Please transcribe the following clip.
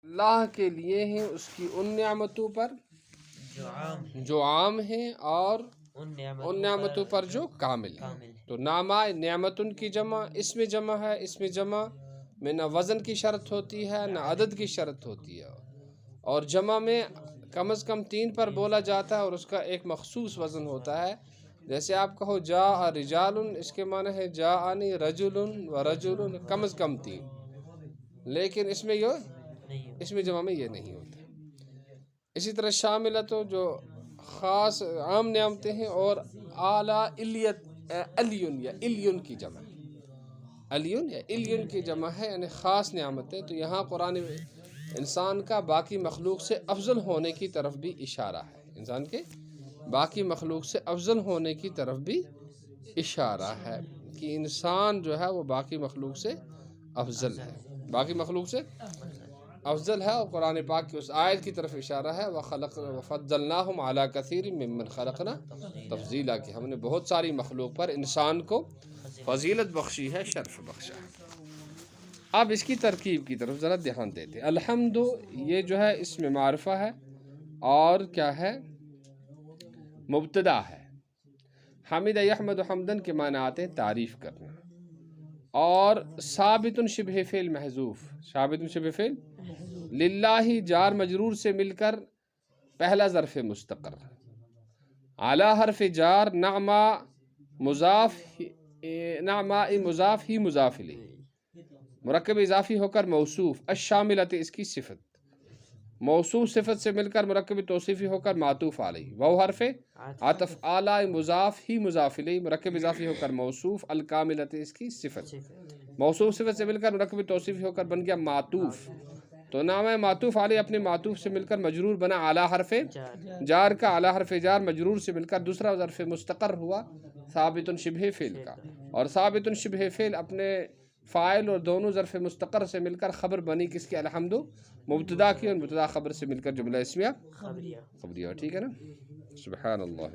اللہ کے لیے ہیں اس کی ان نعمتوں پر جو عام ہیں اور ان نعمتوں پر جو کامل ہیں. تو نامہ نعمتن کی جمع اس میں جمع ہے. اس میں جمع میں نہ وزن کی شرط ہوتی ہے نہ عدد کی شرط ہوتی ہے، اور جمع میں کم از کم 3 پر بولا جاتا ہے اور اس کا ایک مخصوص وزن ہوتا ہے. جیسے آپ کہو جاء رجال، اس کے معنی ہے جاءنی رجل و رجل، کم از کم 3. لیکن اس میں جمع میں یہ نہیں ہوتا. اسی طرح شاملت جو خاص عام نعمتیں ہیں، اور اعلیٰ الیون یا الیون کی جمع ہے. الیون یا الیون کی جمع ہے یعنی خاص نعمتیں. تو یہاں قرآن انسان کا باقی مخلوق سے افضل ہونے کی طرف بھی اشارہ ہے. انسان کے باقی مخلوق سے افضل ہونے کی طرف بھی اشارہ ہے کہ انسان جو ہے وہ باقی مخلوق سے افضل ہے، باقی مخلوق سے افضل ہے. اور قرآن پاک کی اس آیت کی طرف اشارہ ہے وَفَضَّلْنَاهُمْ عَلَىٰ كَثِيرٍ مِّمَّنْ خَلَقْنَا تفضیلا، کہ ہم نے بہت ساری مخلوق پر انسان کو فضیلت بخشی ہے، شرف بخشا ہے. اب اس کی ترکیب کی طرف ذرا دھیان دیتے ہیں. الحمد یہ جو ہے اس میں معرفہ ہے اور کیا ہے، مبتدا ہے. حمد یحمد حمدن کے معنی آتے ہیں تعریف کرنا. اور ثابت شبہ فعل محذوف، ثابت شبہ فعل للہ جار مجرور سے مل کر پہلا ظرف مستقر. اعلیٰ حرف جار نعمہ مضاف، نعمہ مضاف ہی مضاف الیہ، مرکب اضافی ہو کر موصوف. الشاملت اس کی صفت، موصوف صفت سے مل کر مرکب توصیفی ہو کر معطوف علیہ. وہ حرف عطف اعلیٰ مضاف ہی مضاف الیہ، مرکب اضافی ہو کر موصوف. الکاملت اس کی صفت، موصوف صفت سے مل کر مرکب توصیفی ہو کر بن گیا معطوف. تو نام معطوف علیہ اپنے معطوف سے مل کر مجرور بنا اعلیٰ حرف جار کا. اعلیٰ حرف جار مجرور سے مل کر دوسرا ظرف مستقر ہوا ثابت شبہ فعل کا. اور ثابت شبہ فعل اپنے فاعل اور دونوں ظرف مستقر سے مل کر خبر بنی کس کی، الحمد مبتدا کی، اور مبتدا خبر سے مل کر جملہ اسمیہ خبریہ. ٹھیک ہے نا. سبحان اللہ.